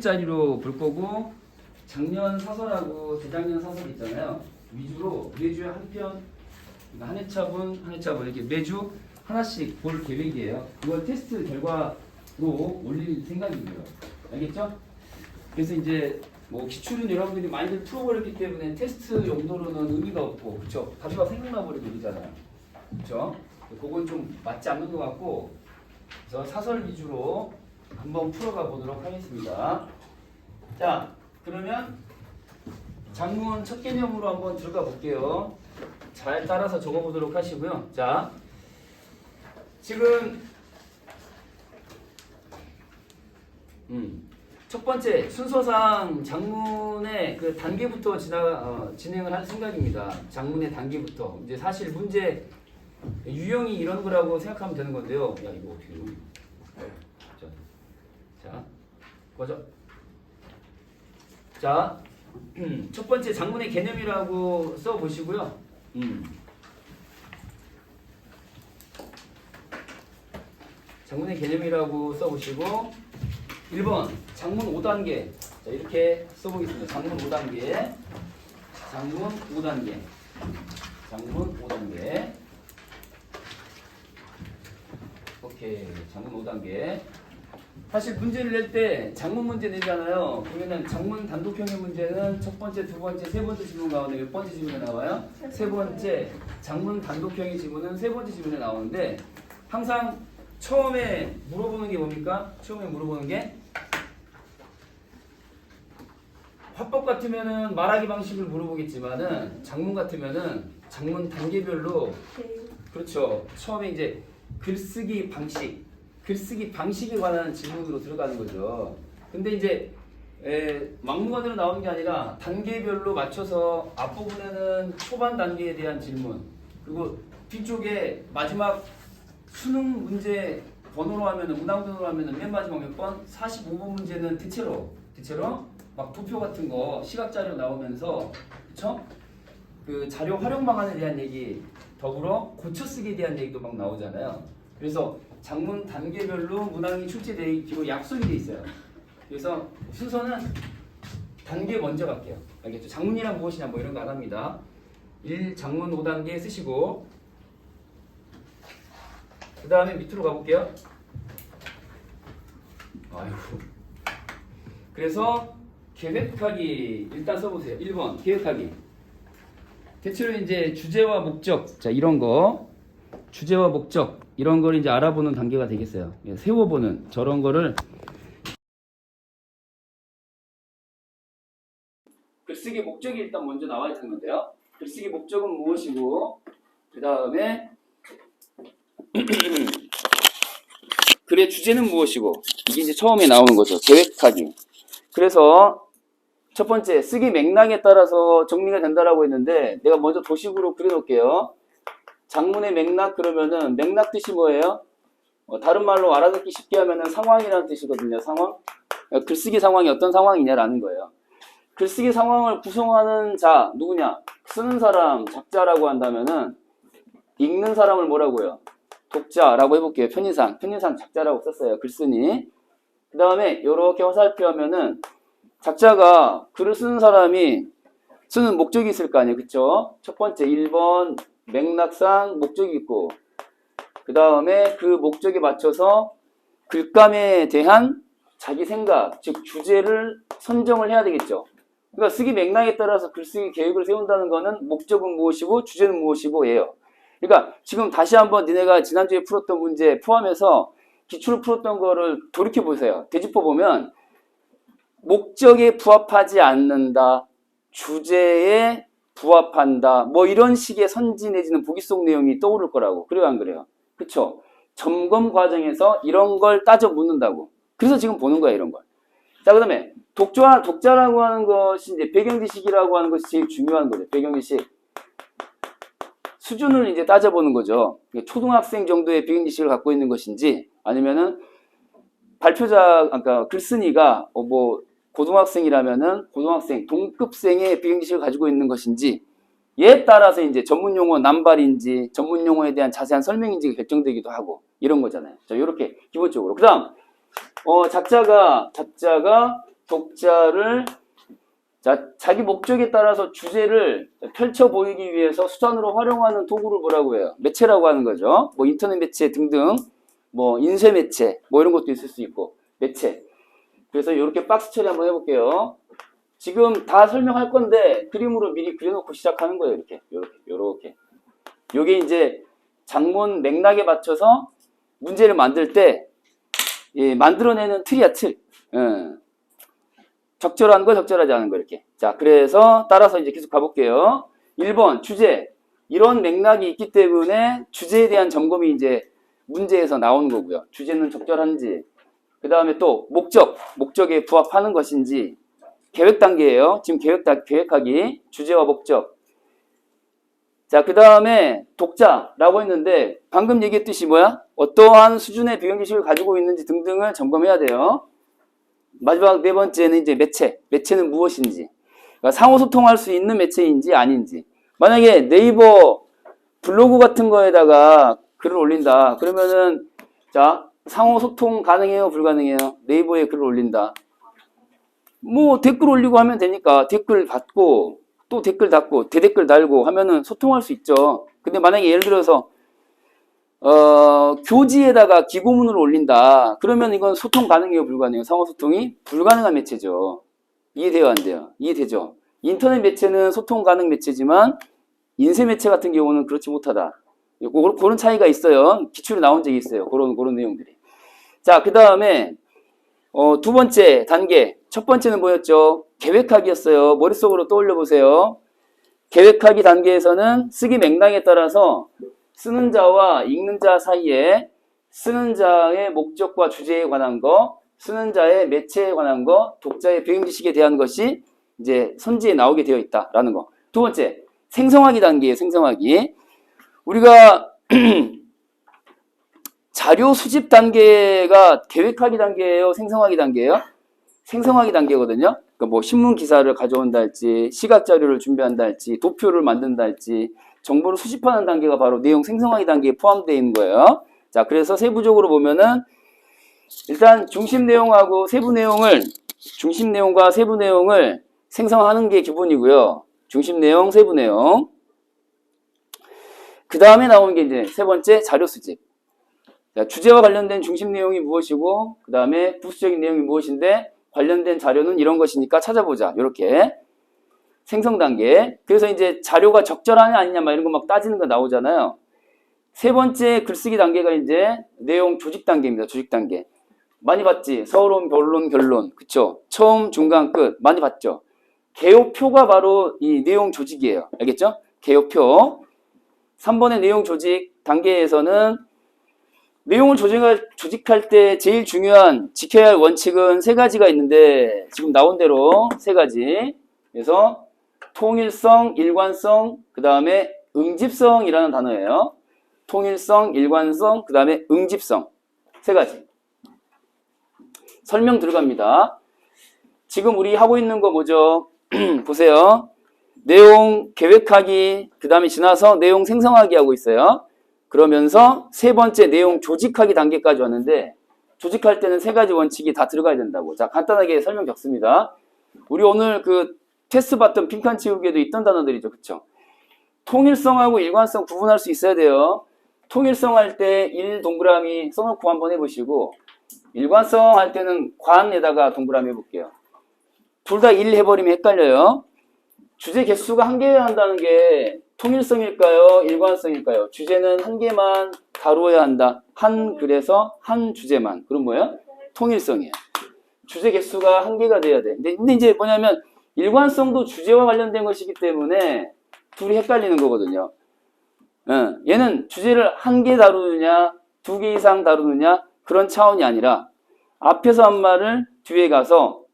짜리로 볼 거고, 작년 사설하고 재작년 사설 있잖아요. 위주로 매주에 한 편, 한 회차분 이렇게 매주 하나씩 볼 계획이에요. 이걸 테스트 결과로 올릴 생각이고요. 알겠죠? 그래서 이제 뭐 기출은 여러분들이 많이들 풀어버렸기 때문에 테스트 용도로는 의미가 없고, 그렇죠? 답이가 생각나 버리고 그러잖아요. 그렇죠? 그건 좀 맞지 않는 것 같고, 그래서 사설 위주로 한번 풀어가 보도록 하겠습니다. 자, 그러면 장문 첫 개념으로 한번 들어가 볼게요. 잘 따라서 적어보도록 하시고요. 자, 지금 첫 번째 순서상 장문의 그 단계부터 진행을 할 생각입니다. 장문의 단계부터. 이제 사실 문제 유형이 이런 거라고 생각하면 되는 건데요. 야, 이거 어떻게 해? 자, 꺼져. 자, 첫 번째 장문의 개념이라고 써 보시고요. 장문의 개념이라고 써 보시고 1번 장문 5단계. 자, 이렇게 써 보겠습니다. 장문 5단계. 장문 5단계. 장문 5단계. 오케이. 장문 5단계. 사실 문제를 낼 때 장문 문제 내잖아요. 그러면은 장문 단독형의 문제는 첫 번째, 두 번째, 세 번째 질문 가운데 몇 번째 질문에 나와요? 세 번째. 장문 단독형의 질문은 세 번째 질문에 나오는데 항상 처음에 물어보는 게 뭡니까? 처음에 물어보는 게 화법 같으면은 말하기 방식을 물어보겠지만은 장문 같으면은 장문 단계별로 그렇죠. 처음에 이제 글쓰기 방식에 관한 질문으로 들어가는 거죠. 근데 이제 막무가내로 나오는 게 아니라 단계별로 맞춰서 앞부분에는 초반 단계에 대한 질문, 그리고 뒤쪽에 마지막 수능 문제 번호로 하면은 문항번호로 하면은 맨 마지막 몇 번? 45번 문제는 대체로 막 도표 같은 거 시각 자료 나오면서 그쵸? 그 자료 활용 방안에 대한 얘기 더불어 고쳐쓰기에 대한 얘기도 막 나오잖아요. 그래서 장문 단계별로 문항이 출제되어 있고 약속이 돼 있어요. 그래서 순서는 단계 먼저 갈게요. 알겠죠? 장문이란 무엇이냐 뭐 이런 거 안 합니다. 1 장문 5단계 쓰시고 그 다음에 밑으로 가볼게요. 아이고. 그래서 계획하기 일단 써보세요. 1번 계획하기. 대체로 이제 주제와 목적, 자 이런 거 주제와 목적 이런 걸 이제 알아보는 단계가 되겠어요. 세워보는 저런 거를 글쓰기 목적이 일단 먼저 나와 있는 건데요. 글쓰기 목적은 무엇이고 그 다음에 글의 주제는 무엇이고 이게 이제 처음에 나오는 거죠. 계획하기. 그래서 첫 번째 쓰기 맥락에 따라서 정리가 된다라고 했는데 내가 먼저 도식으로 그려놓을게요. 장문의 맥락 그러면은 맥락 뜻이 뭐예요? 다른 말로 알아듣기 쉽게 하면은 상황이라는 뜻이거든요. 상황. 글쓰기 상황이 어떤 상황이냐라는 거예요. 글쓰기 상황을 구성하는 자 누구냐? 쓰는 사람 작자라고 한다면은 읽는 사람을 뭐라고요? 독자라고 해볼게요. 편의상 작자라고 썼어요. 글쓰니. 그 다음에 이렇게 화살표하면은 작자가 글을 쓰는 사람이 쓰는 목적이 있을 거 아니에요. 그쵸? 첫 번째 1번 맥락상 목적이 있고 그 다음에 그 목적에 맞춰서 글감에 대한 자기 생각, 즉 주제를 선정을 해야 되겠죠. 그러니까 쓰기 맥락에 따라서 글쓰기 계획을 세운다는 거는 목적은 무엇이고 주제는 무엇이고 예요. 그러니까 지금 다시 한번 니네가 지난주에 풀었던 문제 포함해서 기출을 풀었던 거를 돌이켜보세요. 되짚어보면 목적에 부합하지 않는다, 주제에 부합한다, 뭐 이런 식의 선지 내지는 보기속 내용이 떠오를 거라고. 그래요, 안 그래요? 그쵸? 점검 과정에서 이런 걸 따져 묻는다고. 그래서 지금 보는 거야, 이런 걸. 자, 그 다음에 독자라고 하는 것이 이제 배경지식이라고 하는 것이 제일 중요한 거죠. 배경지식. 수준을 이제 따져보는 거죠. 초등학생 정도의 배경지식을 갖고 있는 것인지 아니면은 발표자, 그러니까 글쓴이가 뭐 고등학생이라면은 고등학생, 동급생의 배경지식을 가지고 있는 것인지 얘에 따라서 이제 전문용어 남발인지 전문용어에 대한 자세한 설명인지가 결정되기도 하고 이런 거잖아요. 자, 이렇게 기본적으로. 그 다음, 작자가 독자를 자기 목적에 따라서 주제를 펼쳐 보이기 위해서 수단으로 활용하는 도구를 뭐라고 해요? 매체라고 하는 거죠. 뭐 인터넷 매체 등등, 뭐 인쇄 매체, 뭐 이런 것도 있을 수 있고, 매체. 그래서 이렇게 박스 처리 한번 해볼게요. 지금 다 설명할 건데 그림으로 미리 그려놓고 시작하는 거예요. 이렇게. 요게 이제 작문 맥락에 맞춰서 문제를 만들 때 만들어내는 틀이야, 틀. 적절한 거, 적절하지 않은 거 이렇게. 자, 그래서 따라서 이제 계속 가볼게요. 1번 주제. 이런 맥락이 있기 때문에 주제에 대한 점검이 이제 문제에서 나오는 거고요. 주제는 적절한지. 그 다음에 또 목적에 부합하는 것인지. 계획 단계예요. 지금 계획하기. 주제와 목적. 자, 그 다음에 독자라고 했는데 방금 얘기했듯이 뭐야? 어떠한 수준의 비경지식을 가지고 있는지 등등을 점검해야 돼요. 마지막 네 번째는 이제 매체. 매체는 무엇인지. 그러니까 상호소통할 수 있는 매체인지 아닌지. 만약에 네이버 블로그 같은 거에다가 글을 올린다. 그러면은 자, 상호소통 가능해요? 불가능해요? 네이버에 글을 올린다. 뭐 댓글 올리고 하면 되니까 댓글 받고 또 댓글 달고 대댓글 달고 하면은 소통할 수 있죠. 근데 만약에 예를 들어서 교지에다가 기고문을 올린다. 그러면 이건 소통 가능해요? 불가능해요? 상호소통이 불가능한 매체죠. 이해돼요? 안 돼요? 이해되죠? 인터넷 매체는 소통 가능 매체지만 인쇄 매체 같은 경우는 그렇지 못하다. 그런 차이가 있어요. 기출에 나온 적이 있어요. 그런 내용들이. 자, 그 다음에 두 번째 단계. 첫 번째는 뭐였죠? 계획하기였어요. 머릿속으로 떠올려 보세요. 계획하기 단계에서는 쓰기 맥락에 따라서 쓰는 자와 읽는 자 사이에 쓰는 자의 목적과 주제에 관한 거, 쓰는 자의 매체에 관한 거, 독자의 배경지식에 대한 것이 이제 선지에 나오게 되어 있다라는 거. 두 번째, 생성하기 단계예요. 생성하기. 우리가 자료 수집 단계가 계획하기 단계예요? 생성하기 단계예요? 생성하기 단계거든요. 그러니까 뭐 신문 기사를 가져온다 할지, 시각 자료를 준비한다 할지, 도표를 만든다 할지, 정보를 수집하는 단계가 바로 내용 생성하기 단계에 포함되어 있는 거예요. 자, 그래서 세부적으로 보면은 일단 중심 내용과 세부 내용을 생성하는 게 기본이고요. 중심 내용, 세부 내용. 그 다음에 나오는 게 이제 세 번째 자료 수집. 자, 주제와 관련된 중심 내용이 무엇이고, 그 다음에 부수적인 내용이 무엇인데, 관련된 자료는 이런 것이니까 찾아보자. 이렇게. 생성 단계. 그래서 이제 자료가 적절하냐 아니냐 막 이런 거 막 따지는 거 나오잖아요. 세 번째 글쓰기 단계가 이제 내용 조직 단계입니다. 조직 단계. 많이 봤지? 서론, 본론, 결론. 그쵸? 처음, 중간, 끝. 많이 봤죠? 개요표가 바로 이 내용 조직이에요. 알겠죠? 개요표. 3번의 내용 조직 단계에서는 내용을 조직할 때 제일 중요한 지켜야 할 원칙은 세 가지가 있는데 지금 나온 대로 세 가지. 그래서 통일성, 일관성, 그 다음에 응집성이라는 단어예요. 통일성, 일관성, 그 다음에 응집성. 세 가지. 설명 들어갑니다. 지금 우리 하고 있는 거 뭐죠? 보세요. 내용 계획하기, 그 다음에 지나서 내용 생성하기 하고 있어요. 그러면서 세 번째 내용 조직하기 단계까지 왔는데 조직할 때는 세 가지 원칙이 다 들어가야 된다고. 자, 간단하게 설명 적습니다. 우리 오늘 그 테스트 봤던 빈칸 치우기에도 있던 단어들이죠. 그쵸? 통일성하고 일관성 구분할 수 있어야 돼요. 통일성 할 때 1 동그라미 써놓고 한번 해보시고 일관성 할 때는 관에다가 동그라미 해볼게요. 둘 다 1 해버리면 헷갈려요. 주제 개수가 한 개여야 한다는 게 통일성일까요? 일관성일까요? 주제는 한 개만 다루어야 한다. 한 글에서 한 주제만. 그럼 뭐예요? 통일성이에요. 주제 개수가 한 개가 돼야 돼. 근데 이제 뭐냐면 일관성도 주제와 관련된 것이기 때문에 둘이 헷갈리는 거거든요. 얘는 주제를 한 개 다루느냐, 두 개 이상 다루느냐 그런 차원이 아니라 앞에서 한 말을 뒤에 가서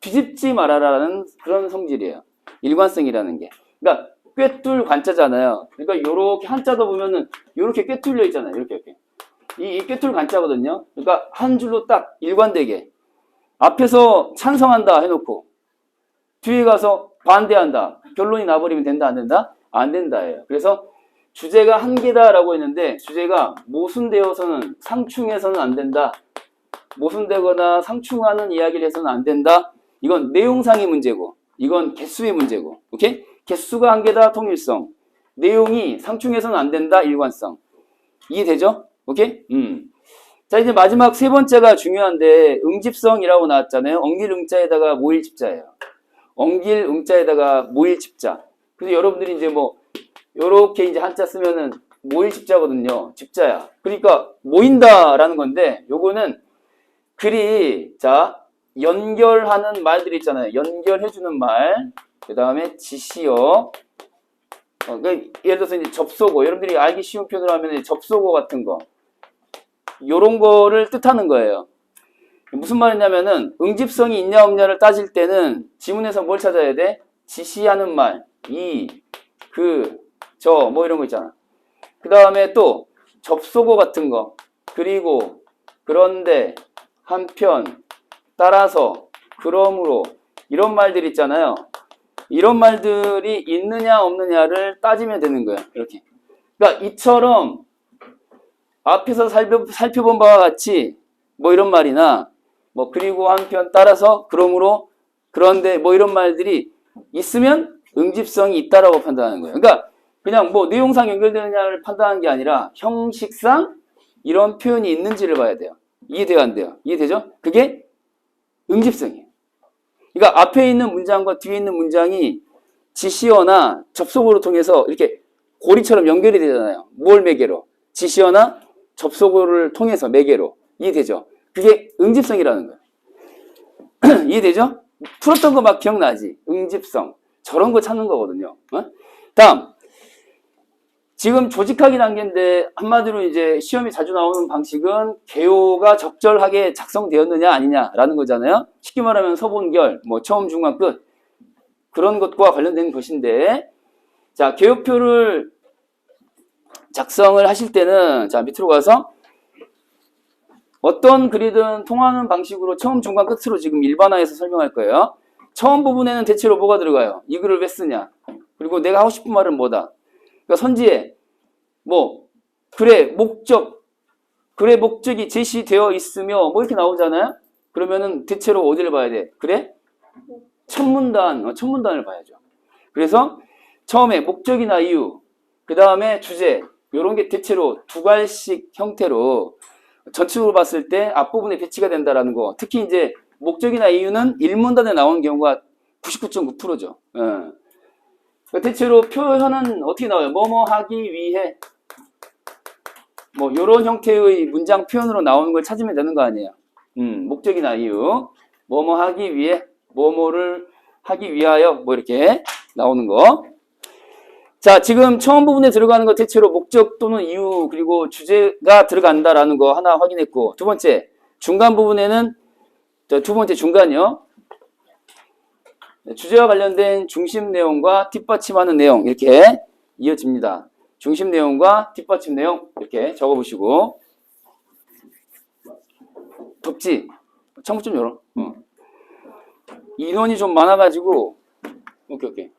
뒤집지 말아라라는 그런 성질이에요. 일관성이라는 게. 그러니까 꿰뚫 관자잖아요. 그러니까 요렇게 한자도 보면은 요렇게 꿰뚫려 있잖아요. 이렇게. 이 꿰뚫 관자거든요. 그러니까 한 줄로 딱 일관되게 앞에서 찬성한다 해놓고 뒤에 가서 반대한다. 결론이 나버리면 된다 안 된다? 안 된다예요. 그래서 주제가 한 개다라고 했는데 주제가 모순되어서는 상충해서는 안 된다. 모순되거나 상충하는 이야기를 해서는 안 된다. 이건 내용상의 문제고, 이건 개수의 문제고. 오케이? 개수가 한 개다, 통일성. 내용이 상충해서는 안 된다, 일관성. 이해되죠? 오케이? 자, 이제 마지막 세 번째가 중요한데, 응집성이라고 나왔잖아요. 엉길 응자에다가 모일 집자예요. 엉길 응자에다가 모일 집자. 그래서 여러분들이 이제 뭐, 요렇게 이제 한자 쓰면은 모일 집자거든요. 집자야. 그러니까 모인다라는 건데, 요거는 글이, 자, 연결하는 말들이 있잖아요. 연결해주는 말. 그 다음에 지시어. 그러니까 예를 들어서 이제 접속어. 여러분들이 알기 쉬운 표현으로 하면 접속어 같은 거. 요런 거를 뜻하는 거예요. 무슨 말이냐면은 응집성이 있냐 없냐를 따질 때는 지문에서 뭘 찾아야 돼? 지시하는 말, 이, 그, 저, 뭐 이런 거 있잖아. 그 다음에 또 접속어 같은 거, 그리고, 그런데, 한편, 따라서, 그러므로 이런 말들 있잖아요. 이런 말들이 있느냐 없느냐를 따지면 되는 거예요. 이렇게. 그러니까 이처럼 앞에서 살펴본 바와 같이 뭐 이런 말이나 뭐 그리고 한편 따라서 그러므로 그런데 뭐 이런 말들이 있으면 응집성이 있다라고 판단하는 거예요. 그러니까 그냥 뭐 내용상 연결되느냐를 판단하는 게 아니라 형식상 이런 표현이 있는지를 봐야 돼요. 이해돼요, 안 돼요? 이해되죠? 그게 응집성이에요. 그러니까 앞에 있는 문장과 뒤에 있는 문장이 지시어나 접속어로 통해서 이렇게 고리처럼 연결이 되잖아요. 뭘 매개로? 지시어나 접속어를 통해서 매개로. 이해되죠? 그게 응집성이라는 거예요. 이해되죠? 풀었던 거 막 기억나지? 응집성. 저런 거 찾는 거거든요. 다음. 지금 조직하기 단계인데 한마디로 이제 시험이 자주 나오는 방식은 개요가 적절하게 작성되었느냐 아니냐라는 거잖아요. 쉽게 말하면 서본결, 뭐 처음, 중간, 끝 그런 것과 관련된 것인데, 자 개요표를 작성을 하실 때는 자 밑으로 가서 어떤 글이든 통하는 방식으로 처음, 중간, 끝으로 지금 일반화해서 설명할 거예요. 처음 부분에는 대체로 뭐가 들어가요? 이 글을 왜 쓰냐? 그리고 내가 하고 싶은 말은 뭐다? 그러니까 선지에 뭐 글의 목적, 글의 목적이 제시되어 있으며 뭐 이렇게 나오잖아요. 그러면은 대체로 어디를 봐야 돼? 글의 첫문단, 첫문단을 봐야죠. 그래서 처음에 목적이나 이유, 그 다음에 주제, 이런 게 대체로 두 갈씩 형태로 전체적으로 봤을 때 앞부분에 배치가 된다라는 거. 특히 이제 목적이나 이유는 1문단에 나오는 경우가 99.9%죠. 대체로 표현은 어떻게 나와요? 뭐뭐 하기 위해 뭐 이런 형태의 문장 표현으로 나오는 걸 찾으면 되는 거 아니에요. 목적이나 이유, 뭐뭐 하기 위해, 뭐뭐를 하기 위하여 뭐 이렇게 나오는 거. 자, 지금 처음 부분에 들어가는 거 대체로 목적 또는 이유 그리고 주제가 들어간다라는 거 하나 확인했고, 두 번째 중간 부분에는 두 번째 중간이요. 주제와 관련된 중심 내용과 뒷받침하는 내용 이렇게 이어집니다. 중심 내용과 뒷받침 내용 이렇게 적어보시고. 덥지? 창문 좀 열어. 인원이 좀 많아가지고. 오케이.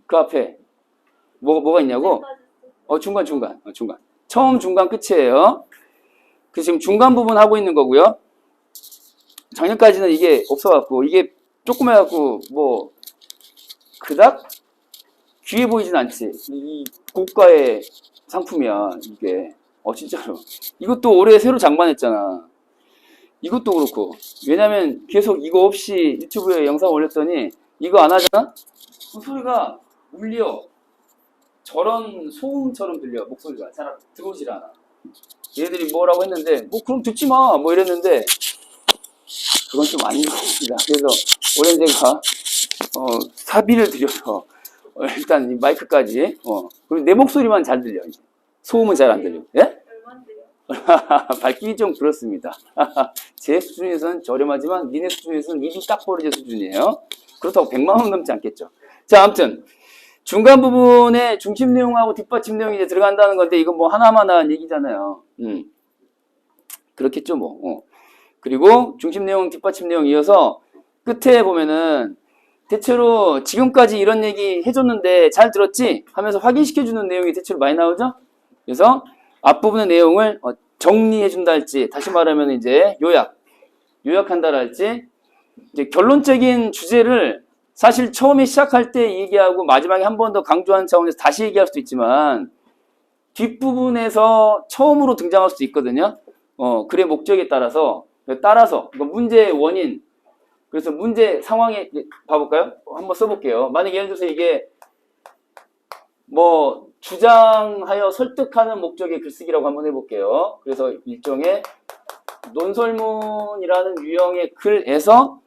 그 앞에 뭐가 있냐고? 중간. 처음, 중간, 끝이에요. 그 지금 중간 부분 하고 있는 거고요. 작년까지는 이게 없어갖고 이게 조금 해갖고 뭐 그닥 귀해 보이진 않지. 이 고가의 상품이야 이게. 진짜로. 이것도 올해 새로 장만했잖아. 이것도 그렇고. 왜냐면 계속 이거 없이 유튜브에 영상 올렸더니 이거 안 하잖아? 그 소리가 울려. 저런 소음처럼 들려. 목소리가 잘 들어오질 않아. 얘들이 뭐라고 했는데 뭐 그럼 듣지 마 뭐 이랬는데 그건 좀 아닌 것 같습니다. 그래서 올해 제가 사비를 들여서 일단 이 마이크까지 그리고 내 목소리만 잘 들려. 소음은 잘 안 들려. 예? 밝히기 좀 그렇습니다. 제 수준에서는 저렴하지만 니네 수준에서는 입이 딱 벌어질 수준이에요. 그렇다고 100만 원 넘지 않겠죠. 자, 아무튼 중간 부분에 중심 내용하고 뒷받침 내용이 이제 들어간다는 건데 이건 뭐 하나마나한 얘기잖아요. 그렇겠죠 뭐. 그리고 중심 내용, 뒷받침 내용 이어서 끝에 보면은 대체로 지금까지 이런 얘기 해줬는데 잘 들었지? 하면서 확인시켜주는 내용이 대체로 많이 나오죠? 그래서 앞부분의 내용을 정리해준다 할지, 다시 말하면 이제 요약. 요약한다랄지, 이제 결론적인 주제를 사실 처음에 시작할 때 얘기하고 마지막에 한 번 더 강조하는 차원에서 다시 얘기할 수도 있지만, 뒷부분에서 처음으로 등장할 수도 있거든요. 글의 목적에 따라서, 문제의 원인, 그래서 문제 상황에 봐볼까요? 한번 써볼게요. 만약에 예를 들어서 이게 뭐 주장하여 설득하는 목적의 글쓰기라고 한번 해볼게요. 그래서 일종의 논설문이라는 유형의 글에서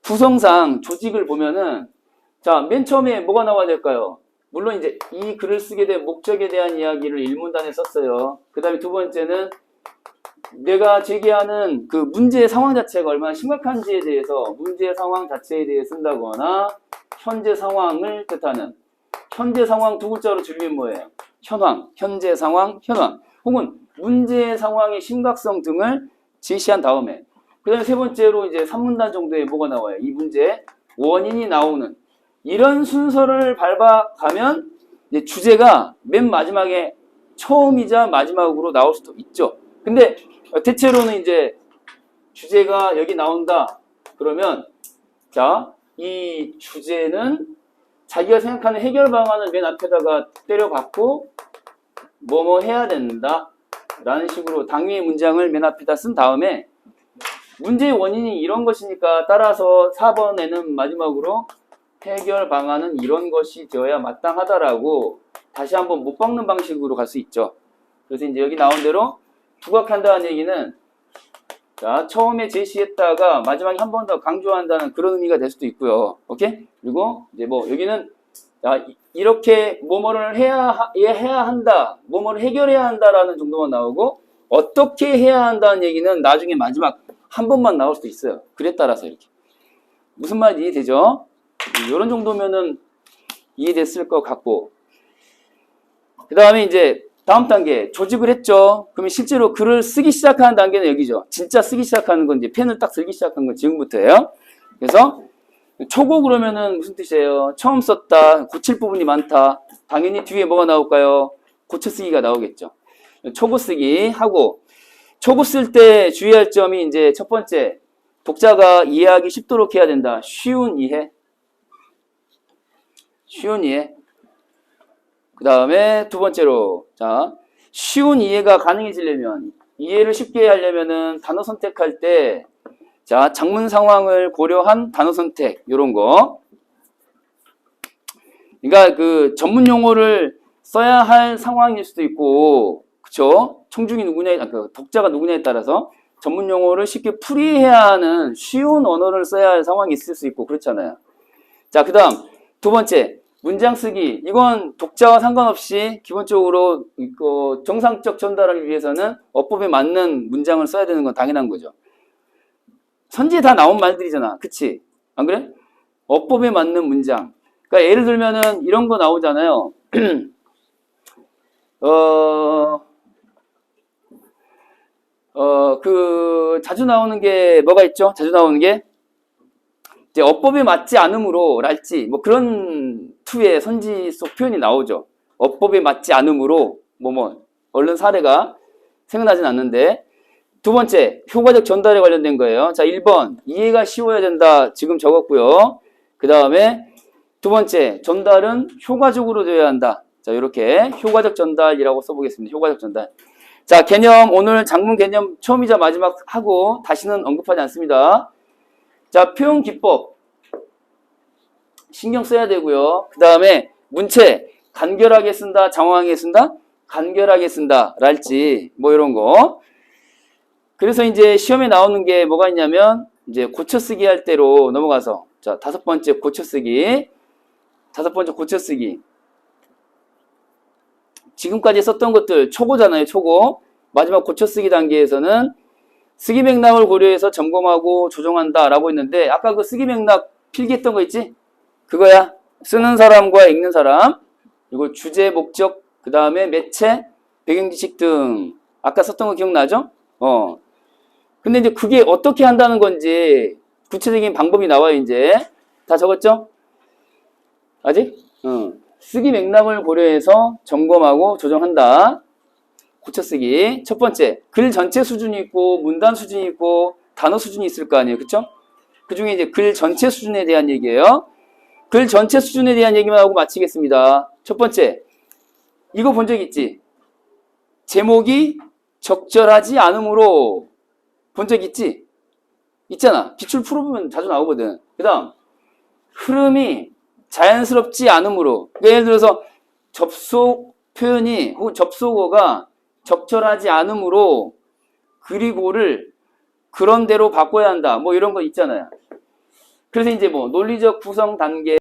구성상 조직을 보면은, 자, 맨 처음에 뭐가 나와야 될까요? 물론 이제 이 글을 쓰게 된 목적에 대한 이야기를 일문단에 썼어요. 그 다음에 두 번째는 내가 제기하는 그 문제의 상황 자체가 얼마나 심각한지에 대해서 문제의 상황 자체에 대해 쓴다거나, 현재 상황을 뜻하는, 현재 상황 두 글자로 줄이면 뭐예요? 현황, 현재 상황, 현황. 혹은 문제의 상황의 심각성 등을 제시한 다음에, 그 다음에 세 번째로 이제 3문단 정도에 뭐가 나와요? 이 문제의 원인이 나오는, 이런 순서를 밟아가면 이제 주제가 맨 마지막에 처음이자 마지막으로 나올 수도 있죠. 근데 대체로는 이제 주제가 여기 나온다 그러면, 자, 이 주제는 자기가 생각하는 해결 방안을 맨 앞에다가 때려박고 뭐뭐 해야 된다 라는 식으로 당위의 문장을 맨 앞에다 쓴 다음에, 문제의 원인이 이런 것이니까 따라서 4번에는 마지막으로 해결 방안은 이런 것이 되어야 마땅하다라고 다시 한번 못 박는 방식으로 갈 수 있죠. 그래서 이제 여기 나온 대로 부각한다는 얘기는, 자, 처음에 제시했다가 마지막에 한 번 더 강조한다는 그런 의미가 될 수도 있고요. 오케이? 그리고 이제 뭐 여기는, 자, 이렇게 뭐뭐를 해야 한다, 뭐뭐를 해결해야 한다라는 정도만 나오고, 어떻게 해야 한다는 얘기는 나중에 마지막 한 번만 나올 수도 있어요. 글에 따라서 이렇게. 무슨 말인지 이해되죠? 이런 정도면은 이해됐을 것 같고, 그 다음에 이제 다음 단계 조직을 했죠. 그러면 실제로 글을 쓰기 시작하는 단계는 여기죠. 진짜 쓰기 시작하는 건 이제 펜을 딱 들기 시작한 건 지금부터예요. 그래서 초고 그러면은 무슨 뜻이에요? 처음 썼다, 고칠 부분이 많다. 당연히 뒤에 뭐가 나올까요? 고쳐 쓰기가 나오겠죠. 초고 쓰기 하고, 초고 쓸 때 주의할 점이 이제 첫 번째, 독자가 이해하기 쉽도록 해야 된다. 쉬운 이해. 쉬운 이해. 그 다음에 두 번째로, 자, 쉬운 이해가 가능해지려면, 이해를 쉽게 하려면은 단어 선택할 때, 자, 장문 상황을 고려한 단어 선택, 요런 거. 그러니까 그 전문 용어를 써야 할 상황일 수도 있고, 그쵸? 청중이 누구냐, 그 독자가 누구냐에 따라서 전문 용어를 쉽게 풀이해야 하는 쉬운 언어를 써야 할 상황이 있을 수 있고, 그렇잖아요. 자, 그 다음, 두 번째, 문장 쓰기. 이건 독자와 상관없이 기본적으로 정상적 전달을 위해서는 어법에 맞는 문장을 써야 되는 건 당연한 거죠. 선지에 다 나온 말들이잖아. 그치? 안 그래? 어법에 맞는 문장. 그러니까 예를 들면은 이런 거 나오잖아요. 자주 나오는 게 뭐가 있죠? 자주 나오는 게 이제 어법에 맞지 않으므로 랄지 뭐 그런 투의 선지 속 표현이 나오죠. 어법에 맞지 않으므로 얼른 사례가 생각나진 않는데, 두 번째 효과적 전달에 관련된 거예요. 자, 1번 이해가 쉬워야 된다 지금 적었고요. 그 다음에 두 번째 전달은 효과적으로 되어야 한다. 자, 이렇게 효과적 전달이라고 써보겠습니다. 효과적 전달. 자, 개념 오늘 장문 개념 처음이자 마지막 하고 다시는 언급하지 않습니다. 자, 표현 기법 신경 써야 되고요. 그 다음에 문체 간결하게 쓴다, 장황하게 쓴다, 간결하게 쓴다 랄지 뭐 이런 거. 그래서 이제 시험에 나오는 게 뭐가 있냐면 이제 고쳐쓰기 할 때로 넘어가서, 자, 다섯 번째 고쳐쓰기. 지금까지 썼던 것들 초고잖아요. 초고. 마지막 고쳐쓰기 단계에서는 쓰기 맥락을 고려해서 점검하고 조정한다 라고 했는데, 아까 그 쓰기 맥락 필기했던 거 있지? 그거야. 쓰는 사람과 읽는 사람, 그리고 주제, 목적, 그 다음에 매체, 배경지식 등 아까 썼던 거 기억나죠? 근데 이제 그게 어떻게 한다는 건지 구체적인 방법이 나와요. 이제 다 적었죠? 아직? 쓰기 맥락을 고려해서 점검하고 조정한다. 고쳐쓰기. 첫 번째, 글 전체 수준이 있고 문단 수준이 있고 단어 수준이 있을 거 아니에요. 그쵸? 그 중에 이제 글 전체 수준에 대한 얘기예요. 글 전체 수준에 대한 얘기만 하고 마치겠습니다. 첫 번째, 이거 본 적 있지? 제목이 적절하지 않으므로 본 적 있지? 있잖아. 기출 풀어보면 자주 나오거든. 그 다음, 흐름이 자연스럽지 않으므로. 예를 들어서 접속 표현이 혹은 접속어가 적절하지 않으므로 그리고를 그런 대로 바꿔야 한다. 뭐 이런 거 있잖아요. 그래서 이제 뭐 논리적 구성 단계